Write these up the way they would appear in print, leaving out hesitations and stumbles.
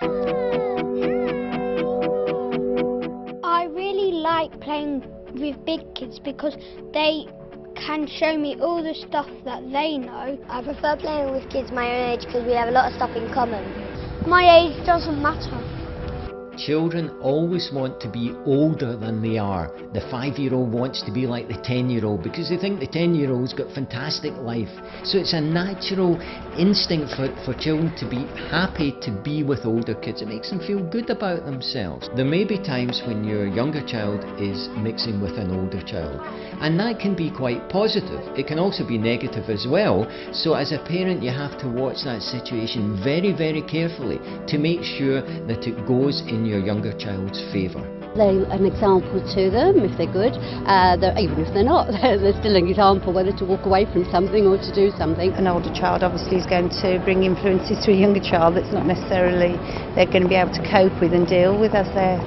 I really like playing with big kids because they can show me all the stuff that they know. I prefer playing with kids my own age because we have a lot of stuff in common. My age doesn't matter. Children always want to be older than they are. The 5-year-old wants to be like the 10-year-old because they think the 10-year-old's got fantastic life. So it's a natural instinct for children to be happy to be with older kids. It makes them feel good about themselves. There may be times when your younger child is mixing with an older child, and that can be quite positive. It can also be negative as well. So as a parent, you have to watch that situation very, very carefully to make sure that it goes in your younger child's favour. They're an example to them if they're good, even if they're not, they're still an example whether to walk away from something or to do something. An older child obviously is going to bring influences to a younger child that's not necessarily they're going to be able to cope with and deal with as they're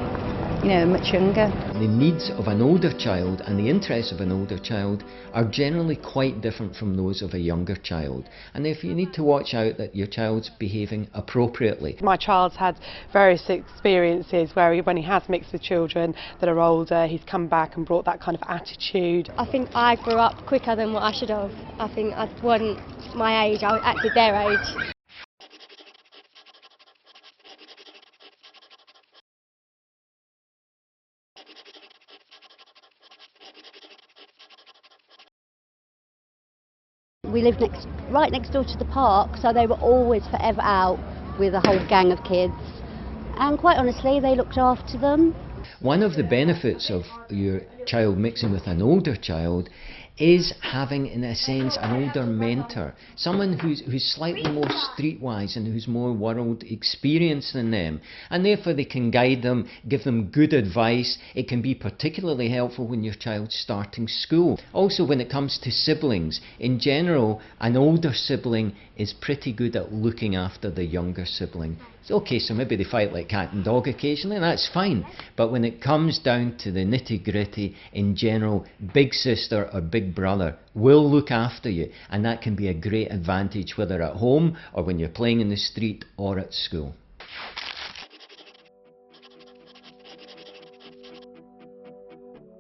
much younger. The needs of an older child and the interests of an older child are generally quite different from those of a younger child, and if you need to watch out that your child's behaving appropriately. My child's had various experiences where when he has mixed with children that are older, he's come back and brought that kind of attitude. I think I grew up quicker than what I should have. I think I wasn't my age, I acted their age. We lived right next door to the park, so they were always forever out with a whole gang of kids. And quite honestly, they looked after them. One of the benefits of your child mixing with an older child is having, in a sense, an older mentor, someone who's slightly more streetwise and who's more world experienced than them, and therefore they can guide them, give them good advice. It can be particularly helpful when your child's starting school. Also, when it comes to siblings, in general, an older sibling is pretty good at looking after the younger sibling. It's okay, so maybe they fight like cat and dog occasionally, and that's fine. But when it comes down to the nitty-gritty, in general, big sister or big brother will look after you, and that can be a great advantage whether at home or when you're playing in the street or at school.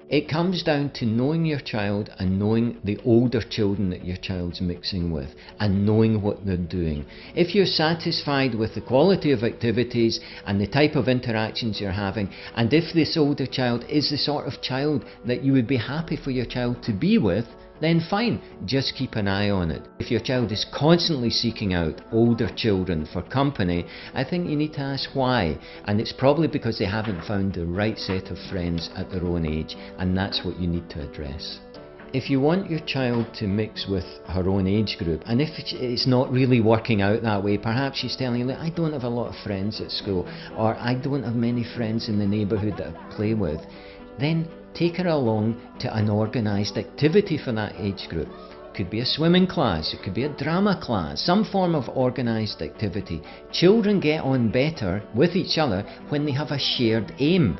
It comes down to knowing your child and knowing the older children that your child's mixing with and knowing what they're doing. If you're satisfied with the quality of activities and the type of interactions you're having, and if this older child is the sort of child that you would be happy for your child to be with, then fine, just keep an eye on it. If your child is constantly seeking out older children for company, I think you need to ask why, and it's probably because they haven't found the right set of friends at their own age, and that's what you need to address. If you want your child to mix with her own age group, and if it's not really working out that way, perhaps she's telling you, I don't have a lot of friends at school, or I don't have many friends in the neighbourhood that I play with, then take her along to an organised activity for that age group. It could be a swimming class, it could be a drama class, some form of organised activity. Children get on better with each other when they have a shared aim.